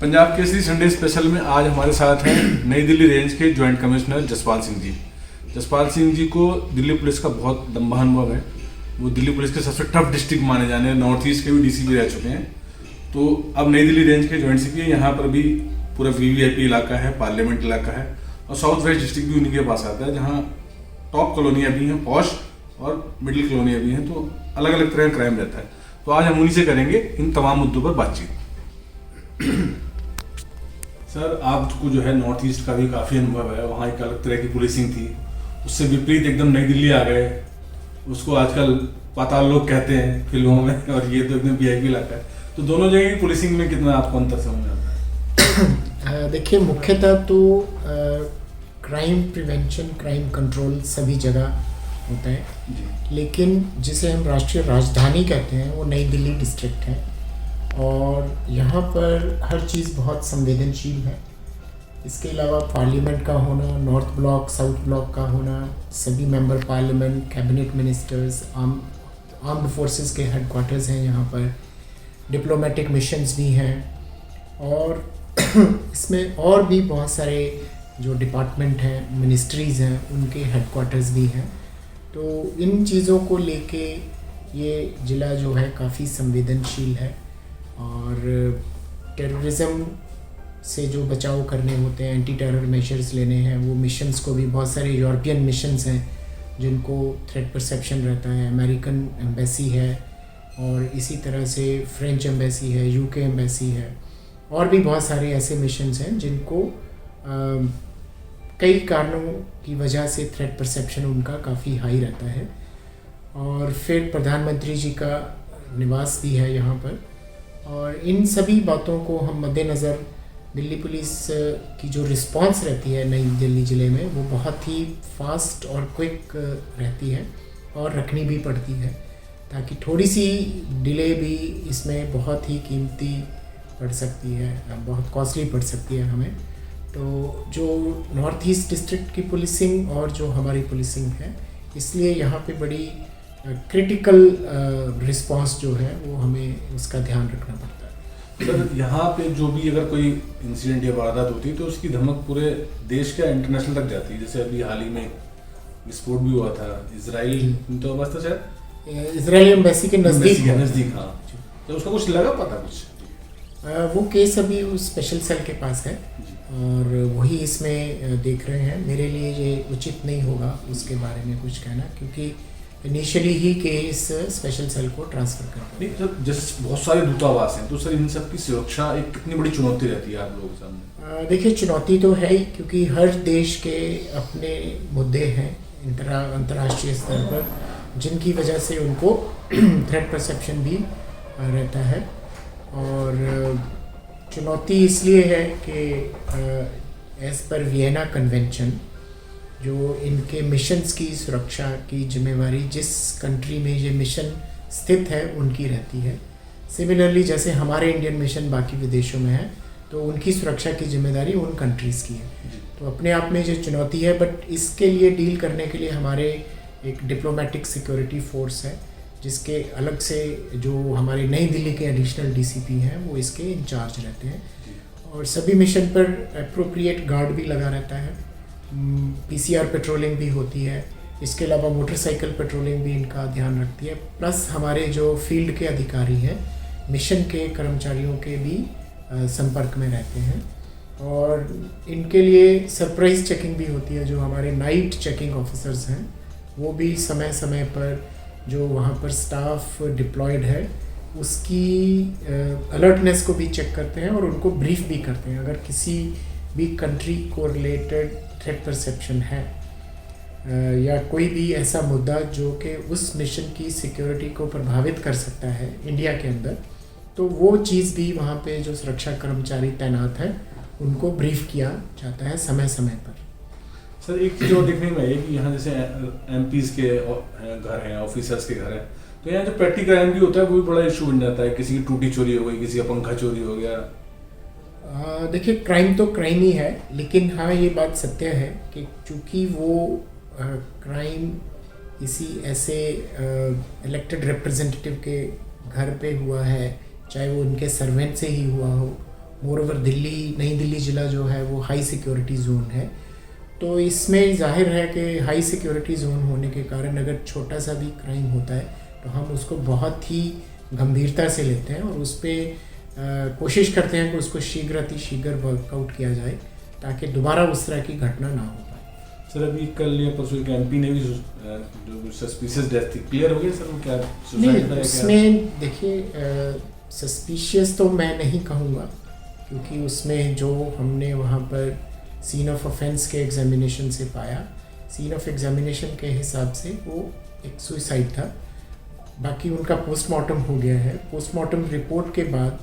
Punjab Kesari Sunday special में आज हमारे साथ हैं नई दिल्ली रेंज के जॉइंट कमिश्नर जसपाल सिंह जी। जसपाल सिंह जी को दिल्ली पुलिस का बहुत लंबा अनुभव है। वो दिल्ली पुलिस के सबसे टफ डिस्ट्रिक्ट माने जाने, नॉर्थ ईस्ट के भी डीसीपी रह चुके हैं। तो अब नई दिल्ली रेंज के जॉइंट सीपी हैं। यहाँ पर भी पूरा वीवीआईपी इलाका है, पार्लियामेंट इलाका है और साउथ वेस्ट डिस्ट्रिक्ट भी उन्हीं के पास आता है, जहाँ टॉप कॉलोनियाँ भी हैं, पॉश और मिडिल कॉलोनियाँ भी हैं। तो अलग अलग तरह का क्राइम रहता है। तो आज हम उन्हीं से करेंगे इन तमाम मुद्दों पर बातचीत। सर, आपको जो है नॉर्थ ईस्ट का भी काफ़ी अनुभव है। वहाँ एक अलग तरह की पुलिसिंग थी, उससे विपरीत एकदम नई दिल्ली आ गए। उसको आजकल पाताल लोग कहते हैं फिल्मों में, और ये तो एकदम वीआईपी इलाका है। तो दोनों जगह की पुलिसिंग में कितना आपको अंतर समझ आता है? देखिए, मुख्यतः तो क्राइम प्रिवेंशन, क्राइम कंट्रोल सभी जगह होता है जी। लेकिन जिसे हम राष्ट्रीय राजधानी कहते हैं वो नई दिल्ली डिस्ट्रिक्ट है और यहाँ पर हर चीज़ बहुत संवेदनशील है। इसके अलावा पार्लियामेंट का होना, नॉर्थ ब्लॉक, साउथ ब्लॉक का होना, सभी member parliament, cabinet ministers, armed forces के हेडक्वार्टर्स हैं यहाँ पर, डिप्लोमेटिक मिशंस भी हैं और इसमें और भी बहुत सारे जो डिपार्टमेंट हैं, मिनिस्ट्रीज़ हैं, उनके हेडक्वार्टर्स भी हैं। तो इन चीज़ों को लेके ये ज़िला जो है काफ़ी संवेदनशील है और टेररिज्म से जो बचाव करने होते हैं, एंटी टेरर मेजर्स लेने हैं, वो मिशंस को भी बहुत सारे यूरोपियन मिशंस हैं जिनको थ्रेट परसेप्शन रहता है। अमेरिकन एम्बेसी है और इसी तरह से फ्रेंच एम्बेसी है, यूके एम्बेसी है और भी बहुत सारे ऐसे मिशंस हैं जिनको कई कारणों की वजह से थ्रेट परसेप्शन उनका काफ़ी हाई रहता है। और फिर प्रधानमंत्री जी का निवास भी है यहाँ पर और इन सभी बातों को हम मद्देनज़र दिल्ली पुलिस की जो रिस्पांस रहती है नई दिल्ली ज़िले में, वो बहुत ही फास्ट और क्विक रहती है और रखनी भी पड़ती है, ताकि थोड़ी सी डिले भी इसमें बहुत ही कीमती पड़ सकती है, बहुत कॉस्टली पड़ सकती है हमें। तो जो नॉर्थ ईस्ट डिस्ट्रिक्ट की पुलिसिंग और जो हमारी पुलिसिंग है, इसलिए यहाँ पे बड़ी क्रिटिकल रिस्पांस जो है वो हमें उसका ध्यान रखना पड़ता है। सर, यहाँ पे जो भी अगर कोई इंसिडेंट या वारदात होती है तो उसकी धमक पूरे देश के इंटरनेशनल तक जाती है। जैसे अभी हाल ही में विस्फोट भी हुआ था इजराइल, तो बस तो शायद इजराइली एम्बेसी के नज़दीक। हाँ, तो उसका कुछ लगा पता कुछ? वो केस अभी उस स्पेशल सेल के पास है और वही इसमें देख रहे हैं। मेरे लिए ये उचित नहीं होगा उसके बारे में कुछ कहना, क्योंकि इनिशियली ही केस स्पेशल सेल को ट्रांसफ़र करते हैं। सर, जैसे बहुत सारे दूतावास हैं, तो सर इन सब की सुरक्षा एक कितनी बड़ी चुनौती रहती है आप लोगों के सामने? देखिए, चुनौती तो है ही, क्योंकि हर देश के अपने मुद्दे हैं अंतर्राष्ट्रीय स्तर पर, जिनकी वजह से उनको थ्रेट परसेप्शन भी रहता है। और चुनौती इसलिए है कि एज़ पर वियना कन्वेंशन, जो इनके मिशंस की सुरक्षा की जिम्मेवारी जिस कंट्री में ये मिशन स्थित है उनकी रहती है। सिमिलरली जैसे हमारे इंडियन मिशन बाकी विदेशों में है, तो उनकी सुरक्षा की जिम्मेदारी उन कंट्रीज़ की है। तो अपने आप में जो चुनौती है, बट इसके लिए डील करने के लिए हमारे एक डिप्लोमेटिक सिक्योरिटी फोर्स है, जिसके अलग से जो हमारे नई दिल्ली के एडिशनल डीसीपी हैं वो इसके इंचार्ज रहते हैं और सभी मिशन पर एप्रोप्रिएट गार्ड भी लगा रहता है। पीसीआर पेट्रोलिंग भी होती है। इसके अलावा मोटरसाइकिल पेट्रोलिंग भी इनका ध्यान रखती है। प्लस हमारे जो फील्ड के अधिकारी हैं, मिशन के कर्मचारियों के भी संपर्क में रहते हैं और इनके लिए सरप्राइज चेकिंग भी होती है। जो हमारे नाइट चेकिंग ऑफिसर्स हैं वो भी समय समय पर जो वहाँ पर स्टाफ डिप्लॉयड है उसकी अलर्टनेस को भी चेक करते हैं और उनको ब्रीफ भी करते हैं। अगर किसी भी कंट्री को रिलेटेड थ्रेट परसेप्शन है या कोई भी ऐसा मुद्दा जो कि उस मिशन की सिक्योरिटी को प्रभावित कर सकता है इंडिया के अंदर, तो वो चीज़ भी वहाँ पे जो सुरक्षा कर्मचारी तैनात हैं उनको ब्रीफ किया जाता है समय समय पर। सर, एक चीज़ और देखने में है कि यहाँ जैसे एमपीज़ के घर हैं, ऑफिसर्स के घर हैं, तो यहाँ जो पेटी क्राइम भी होता है वो भी बड़ा इशू बन जाता है। किसी की टूटी चोरी हो गई, किसी का पंखा चोरी हो गया। देखिए, क्राइम तो क्राइम ही है, लेकिन हाँ ये बात सत्य है कि चूँकि वो क्राइम इसी ऐसे इलेक्टेड रिप्रेजेंटेटिव के घर पे हुआ है, चाहे वो उनके सर्वेंट से ही हुआ हो मोरओवर नई दिल्ली ज़िला जो है वो हाई सिक्योरिटी जोन है। तो इसमें जाहिर है कि हाई सिक्योरिटी जोन होने के कारण अगर छोटा सा भी क्राइम होता है तो हम उसको बहुत ही गंभीरता से लेते हैं और उस पर कोशिश करते हैं कि उसको शीघ्र वर्कआउट किया जाए ताकि दोबारा उस तरह की घटना ना हो पाए। सर अभी कल या परसों के एमपी ने भी जो सस्पिशियस डेथ थी क्लियर हो गई सर, वो क्या नहीं, उसमें देखिए सस्पिशियस तो मैं नहीं कहूँगा, क्योंकि उसमें जो हमने वहाँ पर सीन ऑफ ऑफेंस के एग्जामिनेशन से पाया, सीन ऑफ एग्जामिनेशन के हिसाब से वो एक सुसाइड था। बाकी उनका पोस्टमार्टम हो गया है। पोस्टमार्टम रिपोर्ट के बाद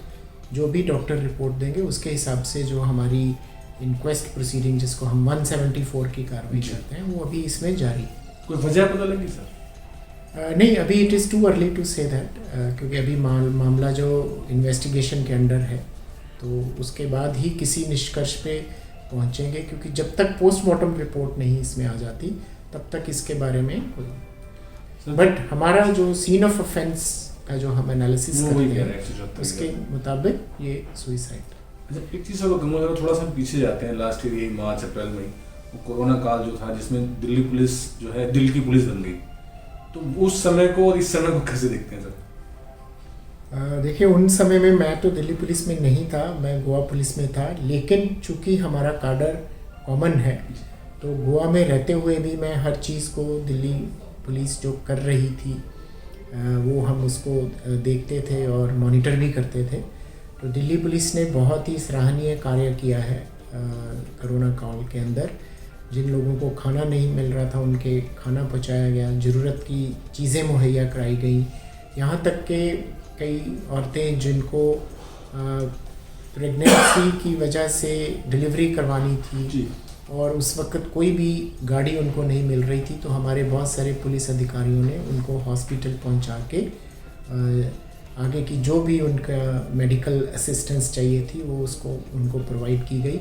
जो भी डॉक्टर रिपोर्ट देंगे उसके हिसाब से जो हमारी इंक्वेस्ट प्रोसीडिंग जिसको हम 174 की कार्रवाई करते हैं वो अभी इसमें जारी है। कोई वजह पता लगी सर? नहीं, अभी it is too early to say that, क्योंकि अभी मामला जो इन्वेस्टिगेशन के अंडर है तो उसके बाद ही किसी निष्कर्ष पे पहुंचेंगे, क्योंकि जब तक पोस्टमार्टम रिपोर्ट नहीं इसमें आ जाती तब तक इसके बारे में कोई, बट हमारा जो सीन ऑफ ऑफेंस का जो हम एनालिसिस करते हैं उसके मुताबिक ये सुसाइड। अच्छा, एक चीज़ और कहूँगा, थोड़ा सा पीछे जाते हैं, लास्ट ईयर मार्च अप्रैल में वो कोरोना काल जो था जिसमें दिल्ली पुलिस जो है दिल की पुलिस बन गई, तो उस समय को और इस समय को कैसे देखते हैं सर? देखिए, उन समय में मैं तो दिल्ली पुलिस में नहीं था, मैं गोवा पुलिस में था, लेकिन चूंकि हमारा काडर कॉमन है तो गोवा में रहते हुए भी मैं हर चीज़ को दिल्ली पुलिस जो कर रही थी वो हम उसको देखते थे और मॉनिटर भी करते थे। तो दिल्ली पुलिस ने बहुत ही सराहनीय कार्य किया है कोरोना काल के अंदर। जिन लोगों को खाना नहीं मिल रहा था उनके खाना पहुंचाया गया, ज़रूरत की चीज़ें मुहैया कराई गई, यहाँ तक कि कई औरतें जिनको प्रेगनेंसी की वजह से डिलीवरी करवानी थी और उस वक्त कोई भी गाड़ी उनको नहीं मिल रही थी, तो हमारे बहुत सारे पुलिस अधिकारियों ने उनको हॉस्पिटल पहुंचा के आगे की जो भी उनका मेडिकल असिस्टेंस चाहिए थी वो उसको उनको प्रोवाइड की गई।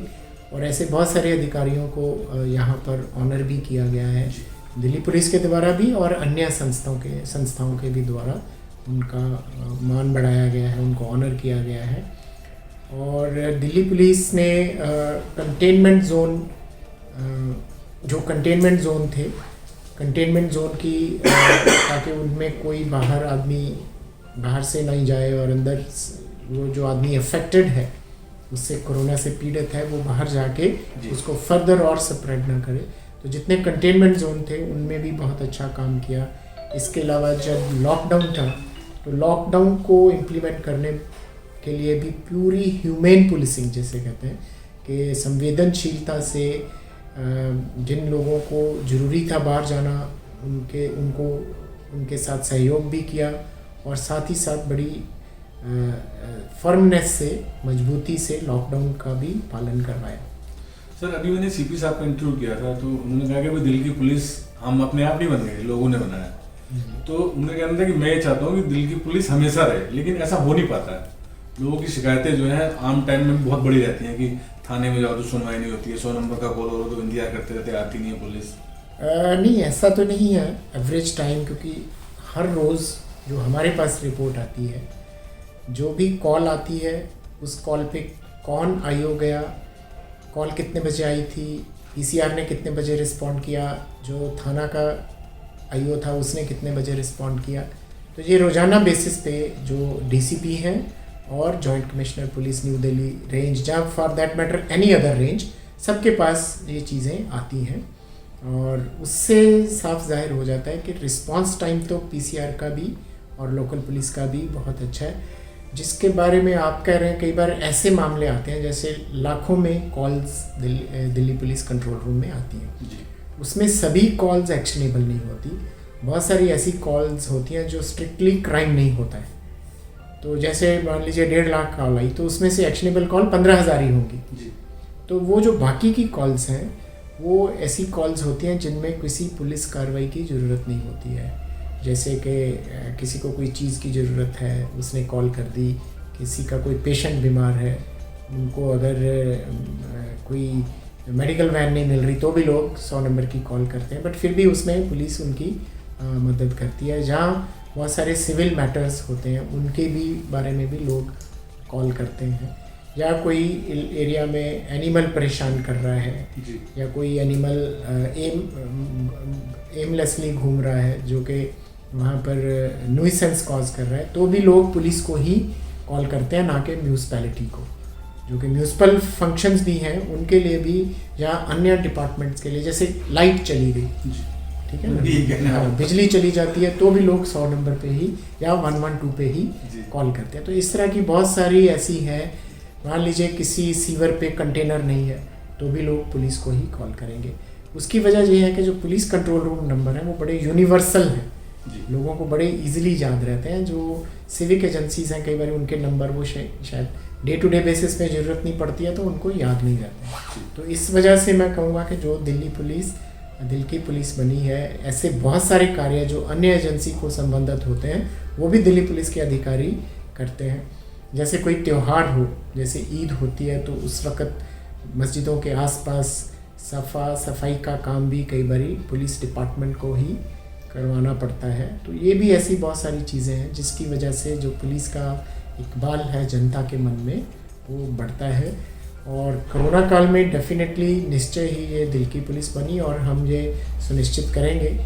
और ऐसे बहुत सारे अधिकारियों को यहाँ पर ऑनर भी किया गया है दिल्ली पुलिस के द्वारा भी और अन्य संस्थाओं के भी द्वारा उनका मान बढ़ाया गया है, उनको ऑनर किया गया है। और दिल्ली पुलिस ने कंटेनमेंट जोन जो कंटेनमेंट जोन थे, कंटेनमेंट जोन की ताकि उनमें कोई बाहर से नहीं जाए और अंदर वो जो आदमी अफेक्टेड है उससे कोरोना से पीड़ित है वो बाहर जाके उसको फर्दर और स्प्रेड ना करे, तो जितने कंटेनमेंट जोन थे उनमें भी बहुत अच्छा काम किया। इसके अलावा जब लॉकडाउन था तो लॉकडाउन को इम्प्लीमेंट करने के लिए भी पूरी ह्यूमेन पुलिसिंग जैसे कहते हैं कि संवेदनशीलता से जिन लोगों को ज़रूरी था बाहर जाना उनके साथ सहयोग भी किया और साथ ही साथ बड़ी फर्मनेस से, मजबूती से लॉकडाउन का भी पालन करवाया। सर अभी मैंने सीपी साहब का इंटरव्यू किया था तो उन्होंने कहा कि भाई दिल्ली की पुलिस हम अपने आप नहीं बन गए, लोगों ने बनाया। तो उन्होंने कहना था कि मैं ये चाहता हूँ कि दिल्ली की पुलिस हमेशा रहे, लेकिन ऐसा हो नहीं पाता है। लोगों की शिकायतें जो है आम टाइम में बहुत बड़ी रहती हैं कि थाने में जाओ तो सुनवाई नहीं होती है, 100 नंबर का कॉल हो तो इंतजार करते रहते, आती नहीं है पुलिस। नहीं, ऐसा तो नहीं है एवरेज टाइम, क्योंकि हर रोज़ जो हमारे पास रिपोर्ट आती है, जो भी कॉल आती है उस कॉल पे कौन आईओ गया, कॉल कितने बजे आई थी, पीसीआर ने कितने बजे रिस्पॉन्ड किया, जो थाना का आईओ था उसने कितने बजे रिस्पॉन्ड किया, तो ये रोज़ाना बेसिस पे जो डीसीपी हैं और joint commissioner police new Delhi range या for that matter any other range, सबके पास ये चीज़ें आती हैं और उससे साफ जाहिर हो जाता है कि रिस्पांस टाइम तो पीसीआर का भी और लोकल पुलिस का भी बहुत अच्छा है। जिसके बारे में आप कह रहे हैं, कई बार ऐसे मामले आते हैं जैसे लाखों में calls Delhi police control room में आती हैं, उसमें सभी कॉल्स एक्शनेबल नहीं होती। बहुत सारी ऐसी कॉल्स होती हैं जो स्ट्रिक्टली क्राइम नहीं होता है, तो जैसे मान लीजिए 1.5 लाख कॉल आई तो उसमें से एक्शनेबल कॉल 15,000 ही होंगी। तो वो जो बाकी की कॉल्स हैं वो ऐसी कॉल्स होती हैं जिनमें किसी पुलिस कार्रवाई की ज़रूरत नहीं होती है। जैसे कि किसी को कोई चीज़ की ज़रूरत है, उसने कॉल कर दी, किसी का कोई पेशेंट बीमार है, उनको अगर कोई मेडिकल वैन नहीं मिल रही तो भी लोग 100 नंबर की कॉल करते हैं, बट फिर भी उसमें पुलिस उनकी मदद करती है। जहाँ बहुत सारे सिविल मैटर्स होते हैं उनके भी बारे में भी लोग कॉल करते हैं। या कोई एरिया में एनिमल परेशान कर रहा है जी। या कोई एनिमल एमलेसली घूम रहा है जो कि वहाँ पर न्यूसेंस कॉज कर रहा है, तो भी लोग पुलिस को ही कॉल करते हैं, ना कि म्यूनसिपैलिटी को। जो कि म्यूनसिपल फंक्शंस भी हैं उनके लिए भी या अन्य डिपार्टमेंट्स के लिए, जैसे लाइट चली गई, ठीक है ना, हाँ, बिजली चली जाती है तो भी लोग 100 नंबर पे ही या 112 पे ही कॉल करते हैं। तो इस तरह की बहुत सारी ऐसी है। मान लीजिए किसी सीवर पे कंटेनर नहीं है तो भी लोग पुलिस को ही कॉल करेंगे। उसकी वजह यह है कि जो पुलिस कंट्रोल रूम नंबर है वो बड़े यूनिवर्सल हैं, लोगों को बड़े इजीली याद रहते हैं। जो सिविक एजेंसीज हैं कई बार उनके नंबर वो शायद डे टू डे बेसिस पे ज़रूरत नहीं पड़ती है तो उनको याद नहीं रहते। तो इस वजह से मैं कहूँगा कि जो दिल्ली की पुलिस बनी है, ऐसे बहुत सारे कार्य जो अन्य एजेंसी को संबंधित होते हैं वो भी दिल्ली पुलिस के अधिकारी करते हैं। जैसे कोई त्यौहार हो, जैसे ईद होती है, तो उस वक़्त मस्जिदों के आसपास सफाई का काम भी कई बारी पुलिस डिपार्टमेंट को ही करवाना पड़ता है। तो ये भी ऐसी बहुत सारी चीज़ें हैं जिसकी वजह से जो पुलिस का इकबाल है जनता के मन में वो बढ़ता है। और कोरोना काल में डेफिनेटली निश्चय ही ये दिल की पुलिस बनी और हम ये सुनिश्चित करेंगे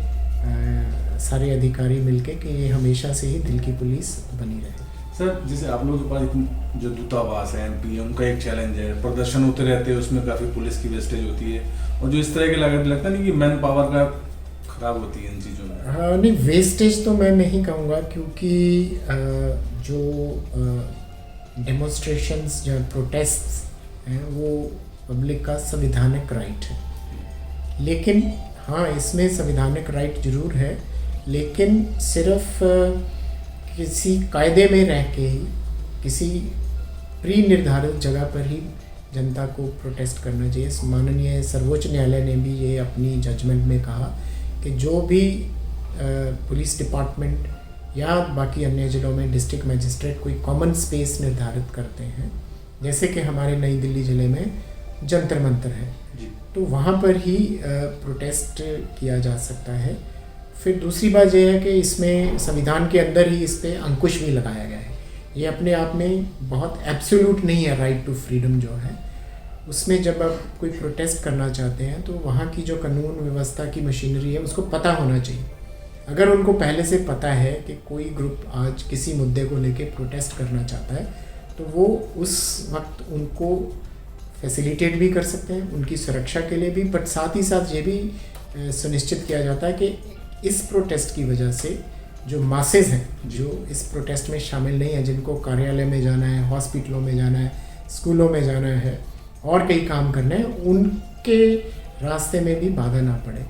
सारे अधिकारी मिलके कि ये हमेशा से ही दिल की पुलिस बनी रहे। सर, जैसे आप लोगों के पास जो दूतावास है एमपी है, उनका एक चैलेंज है, प्रदर्शन होते रहते हैं, उसमें काफ़ी पुलिस की वेस्टेज होती है और जो इस तरह के लगता नहीं कि मैन पावर का खराब होती है इन चीज़ों में। हाँ, नहीं वेस्टेज तो मैं नहीं कहूँगा, क्योंकि जो डेमोन्स्ट्रेशंस या प्रोटेस्ट्स हैं वो पब्लिक का संवैधानिक राइट है। लेकिन हाँ, इसमें संवैधानिक राइट ज़रूर है, लेकिन सिर्फ किसी कायदे में रह के ही किसी प्री निर्धारित जगह पर ही जनता को प्रोटेस्ट करना चाहिए। माननीय सर्वोच्च न्यायालय ने भी ये अपनी जजमेंट में कहा कि जो भी पुलिस डिपार्टमेंट या बाकी अन्य जिलों में डिस्ट्रिक्ट मजिस्ट्रेट कोई कॉमन स्पेस निर्धारित करते हैं, जैसे कि हमारे नई दिल्ली ज़िले में जंतर मंतर है, तो वहाँ पर ही प्रोटेस्ट किया जा सकता है। फिर दूसरी बात यह है कि इसमें संविधान के अंदर ही इस पर अंकुश भी लगाया गया है। ये अपने आप में बहुत एब्सोल्यूट नहीं है, राइट टू फ्रीडम जो है उसमें जब आप कोई प्रोटेस्ट करना चाहते हैं तो वहाँ की जो कानून व्यवस्था की मशीनरी है उसको पता होना चाहिए। अगर उनको पहले से पता है कि कोई ग्रुप आज किसी मुद्दे को लेके प्रोटेस्ट करना चाहता है तो वो उस वक्त उनको फैसिलिटेट भी कर सकते हैं उनकी सुरक्षा के लिए भी, बट साथ ही साथ ये भी सुनिश्चित किया जाता है कि इस प्रोटेस्ट की वजह से जो मासेस हैं जो इस प्रोटेस्ट में शामिल नहीं है, जिनको कार्यालय में जाना है, हॉस्पिटलों में जाना है, स्कूलों में जाना है और कई काम करने हैं, उनके रास्ते में भी बाधा ना पड़े।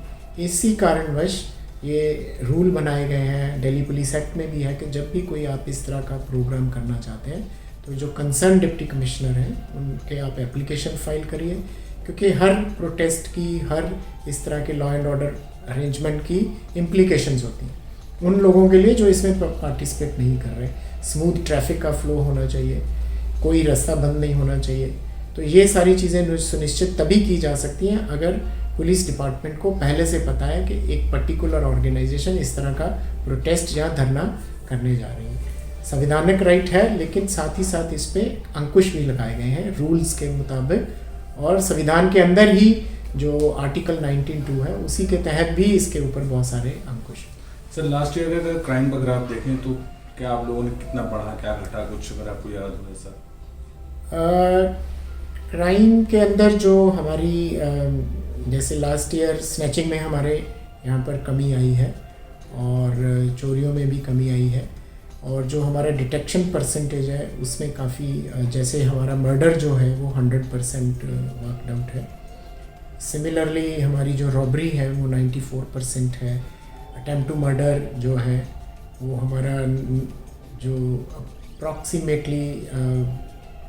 इसी कारणवश ये रूल बनाए गए हैं। दिल्ली पुलिस एक्ट में भी है कि जब भी कोई आप इस तरह का प्रोग्राम करना चाहते हैं तो जो कंसर्न डिप्टी कमिश्नर हैं उनके आप एप्लीकेशन फाइल करिए, क्योंकि हर प्रोटेस्ट की, हर इस तरह के लॉ एंड ऑर्डर अरेंजमेंट की इम्प्लीकेशंस होती हैं उन लोगों के लिए जो इसमें पार्टिसिपेट नहीं कर रहे। स्मूथ ट्रैफिक का फ्लो होना चाहिए, कोई रास्ता बंद नहीं होना चाहिए। तो ये सारी चीज़ें सुनिश्चित तभी की जा सकती हैं अगर पुलिस डिपार्टमेंट को पहले से पता है कि एक पर्टिकुलर ऑर्गेनाइजेशन इस तरह का प्रोटेस्ट या धरना करने जा रही है। संवैधानिक राइट है, लेकिन साथ ही साथ इस पर अंकुश भी लगाए गए हैं रूल्स के मुताबिक, और संविधान के अंदर ही जो आर्टिकल 19(2) है उसी के तहत भी इसके ऊपर बहुत सारे अंकुश। सर, लास्ट ईयर अगर क्राइम का ग्राफ देखें तो क्या आप लोगों ने कितना बढ़ा, क्या घटा, कुछ अगर आपको याद हो ऐसा? क्राइम के अंदर जो हमारी जैसे लास्ट ईयर स्नैचिंग में हमारे यहाँ पर कमी आई है और चोरियों में भी कमी आई है, और जो हमारा डिटेक्शन परसेंटेज है उसमें काफ़ी, जैसे हमारा मर्डर जो है वो 100% वर्कड आउट है। सिमिलरली हमारी जो रॉबरी है वो 94% है। अटेम्प्ट टू मर्डर जो है वो हमारा जो अप्रॉक्सीमेटली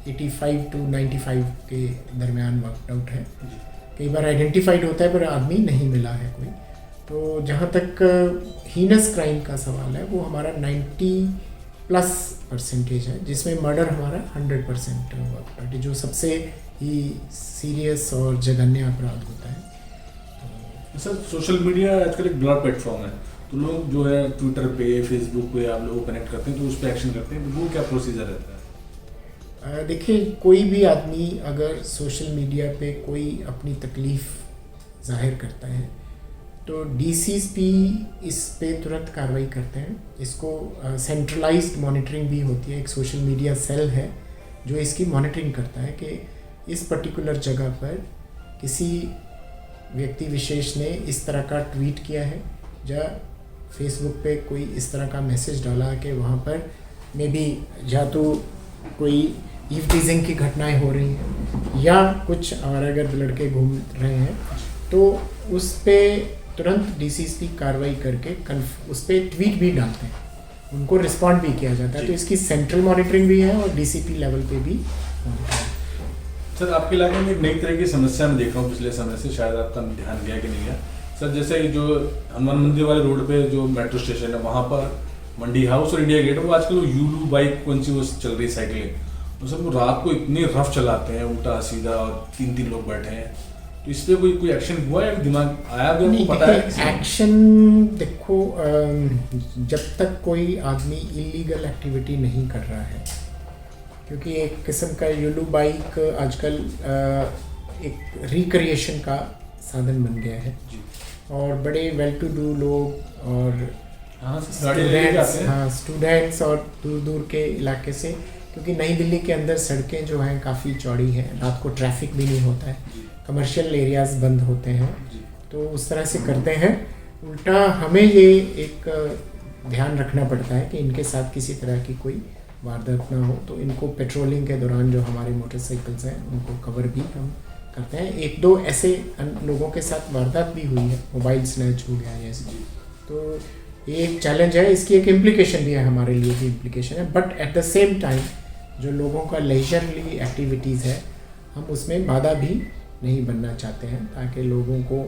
85 to 95 के दरमियान वर्कड आउट है। कई बार आइडेंटिफाइड होता है पर आदमी नहीं मिला है कोई। तो जहाँ तक हीनस क्राइम का सवाल है वो हमारा 90+% है, जिसमें मर्डर हमारा 100% वर्कड आउट है, जो सबसे ही सीरियस और जघन्य अपराध होता है। सर, सोशल मीडिया आजकल एक बड़ा प्लेटफॉर्म है, तो लोग जो है ट्विटर पे, फेसबुक पे आप लोग कनेक्ट करते हैं तो उस पर एक्शन करते हैं, तो वो क्या प्रोसीजर रहता है? देखिए, कोई भी आदमी अगर सोशल मीडिया पे कोई अपनी तकलीफ़ ज़ाहिर करता है तो डीसीपी इस पे तुरंत कार्रवाई करते हैं। इसको सेंट्रलाइज्ड मॉनिटरिंग भी होती है, एक सोशल मीडिया सेल है जो इसकी मॉनिटरिंग करता है कि इस पर्टिकुलर जगह पर किसी व्यक्ति विशेष ने इस तरह का ट्वीट किया है या फेसबुक पे कोई इस तरह का मैसेज डाला कि वहाँ पर मे बी या तो कोई ईव टीजिंग की घटनाएं हो रही हैं या कुछ आवारागर्द लड़के घूम रहे हैं, तो उस पर तुरंत डीसीपी कार्रवाई करके उस पर ट्वीट भी डालते हैं, उनको रिस्पॉन्ड भी किया जाता है। तो इसकी सेंट्रल मॉनिटरिंग भी है और डीसीपी लेवल पे भी है। सर, आपके इलाके में एक नई तरह की समस्या मैं देख रहा हूँ पिछले समय से, शायद आपका ध्यान गया कि नहीं गया सर। जैसे जो हनुमान मंदिर वाले रोड पे जो मेट्रो स्टेशन है वहाँ पर मंडी हाउस और इंडिया गेट, वो आजकल वो यूलू बाइक कौन सी वो चल रही साइकिलिंग, वो सब वो रात को इतनी रफ चलाते हैं, उल्टा सीधा, और 3-3 लोग बैठे हैं। तो इस पर कोई एक्शन हुआ है, दिमाग आया भी आपको, पता है? एक्शन देखो, जब तक कोई आदमी इलीगल एक्टिविटी नहीं कर रहा है, क्योंकि एक किस्म का यूलू बाइक आजकल एक रिक्रिएशन का साधन बन गया है और बड़े वेल टू डू लोग और स्टूडेंट्स और दूर दूर के इलाके से, क्योंकि नई दिल्ली के अंदर सड़कें जो हैं काफ़ी चौड़ी हैं, रात को ट्रैफिक भी नहीं होता है, कमर्शियल एरियाज बंद होते हैं, तो उस तरह से करते हैं। उल्टा हमें ये एक ध्यान रखना पड़ता है कि इनके साथ किसी तरह की कोई वारदात ना हो, तो इनको पेट्रोलिंग के दौरान जो हमारे मोटरसाइकिल्स हैं उनको कवर भी हम करते हैं। 1-2 ऐसे लोगों के साथ वारदात भी हुई है, मोबाइल स्नैच हो गया है, तो ये एक चैलेंज है, इसकी एक इम्प्लीकेशन भी है, हमारे लिए भी इम्प्लीकेशन है। But at the same time जो लोगों का लेजरली एक्टिविटीज़ है, हम उसमें बाधा भी नहीं बनना चाहते हैं, ताकि लोगों को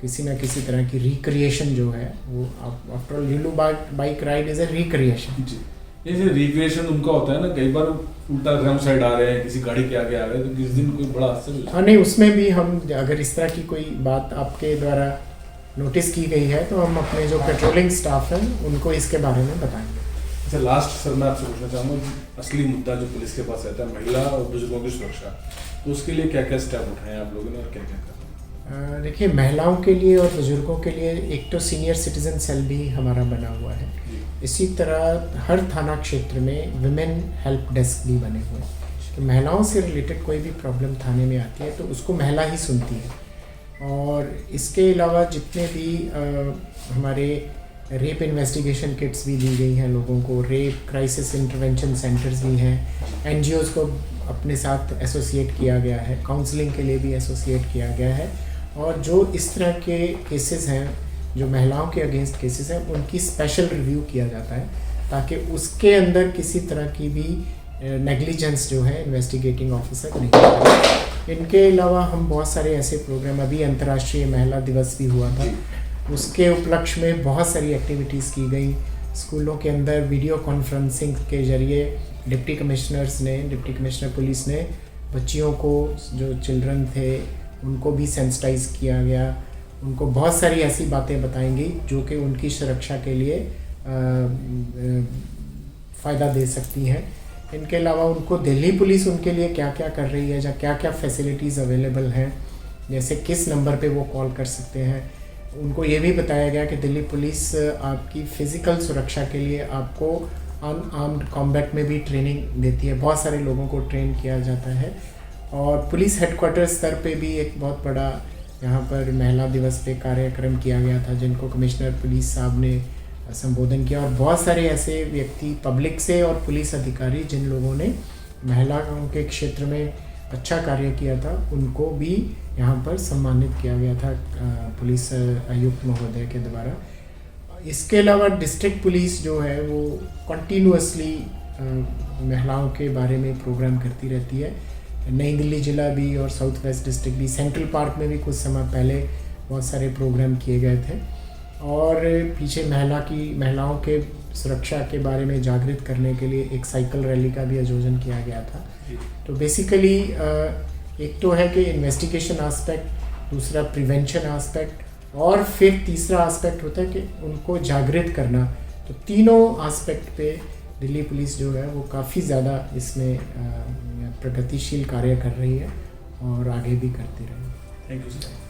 किसी ना किसी तरह की रिक्रिएशन जो है वो, after all Yulu bike ride is a recreation. जैसे रिक्रिएशन उनका होता है ना, कई बार उल्टा ग्राम साइड आ रहे हैं, किसी गाड़ी के आगे आ रहे हैं, तो किस दिन कोई बड़ा हादसा। हाँ नहीं, उसमें भी हम अगर इस तरह की कोई बात आपके द्वारा नोटिस की गई है तो हम अपने जो पेट्रोलिंग स्टाफ हैं उनको इसके बारे में बताएंगे। अच्छा, लास्ट सर मैं आपसे पूछना चाहूँगा, असली मुद्दा जो पुलिस के पास रहता है, महिला और बुजुर्गों की सुरक्षा, तो उसके लिए क्या क्या स्टेप उठाए हैं आप लोगों ने और क्या क्या कर रहे हैं? देखिए, महिलाओं के लिए और बुजुर्गों के लिए एक तो सीनियर सिटीजन सेल भी हमारा बना हुआ है, इसी तरह हर थाना क्षेत्र में विमेन हेल्प डेस्क भी बने हुए हैं कि महिलाओं से रिलेटेड कोई भी प्रॉब्लम थाने में आती है तो उसको महिला ही सुनती है। और इसके अलावा जितने भी हमारे रेप इन्वेस्टिगेशन किट्स भी दी गई हैं लोगों को, रेप क्राइसिस इंटरवेंशन सेंटर्स भी हैं, एनजीओज़ को अपने साथ एसोसिएट किया गया है, काउंसलिंग के लिए भी एसोसिएट किया गया है, और जो इस तरह के केसेस हैं, जो महिलाओं के अगेंस्ट केसेस हैं, उनकी स्पेशल रिव्यू किया जाता है ताकि उसके अंदर किसी तरह की भी नेग्लिजेंस जो है इन्वेस्टिगेटिंग ऑफिसर नहीं करे। इनके अलावा हम बहुत सारे ऐसे प्रोग्राम, अभी अंतर्राष्ट्रीय महिला दिवस भी हुआ था, उसके उपलक्ष्य में बहुत सारी एक्टिविटीज़ की गई। स्कूलों के अंदर वीडियो कॉन्फ्रेंसिंग के जरिए डिप्टी कमिश्नर पुलिस ने बच्चियों को, जो चिल्ड्रन थे, उनको भी सेंसिटाइज किया गया, उनको बहुत सारी ऐसी बातें बताएंगी जो कि उनकी सुरक्षा के लिए फ़ायदा दे सकती हैं। इनके अलावा उनको दिल्ली पुलिस उनके लिए क्या क्या कर रही है, या क्या क्या फैसिलिटीज़ अवेलेबल हैं, जैसे किस नंबर पे वो कॉल कर सकते हैं। उनको ये भी बताया गया कि दिल्ली पुलिस आपकी फ़िज़िकल सुरक्षा के लिए आपको अनआर्म्ड कॉम्बैट में भी ट्रेनिंग देती है, बहुत सारे लोगों को ट्रेन किया जाता है। और पुलिस हेडक्वार्टर स्तर पे भी एक बहुत बड़ा यहाँ पर महिला दिवस पे कार्यक्रम किया गया था, जिनको कमिश्नर पुलिस साहब ने संबोधन किया, और बहुत सारे ऐसे व्यक्ति पब्लिक से और पुलिस अधिकारी जिन लोगों ने महिलाओं के क्षेत्र में अच्छा कार्य किया था, उनको भी यहाँ पर सम्मानित किया गया था पुलिस आयुक्त महोदय के द्वारा। इसके अलावा डिस्ट्रिक्ट पुलिस जो है वो कंटिन्यूअसली महिलाओं के बारे में प्रोग्राम करती रहती है। नई दिल्ली जिला भी और साउथ वेस्ट डिस्ट्रिक्ट भी, सेंट्रल पार्क में भी कुछ समय पहले बहुत सारे प्रोग्राम किए गए थे, और पीछे महिलाओं के सुरक्षा के बारे में जागृत करने के लिए एक साइकिल रैली का भी आयोजन किया गया था। तो बेसिकली एक तो है कि इन्वेस्टिगेशन एस्पेक्ट, दूसरा प्रिवेंशन एस्पेक्ट, और फिर तीसरा एस्पेक्ट होता है कि उनको जागृत करना। तो तीनों एस्पेक्ट पे दिल्ली पुलिस जो है वो काफ़ी ज़्यादा इसमें प्रगतिशील कार्य कर रही है और आगे भी करती रहेगी। Thank you sir.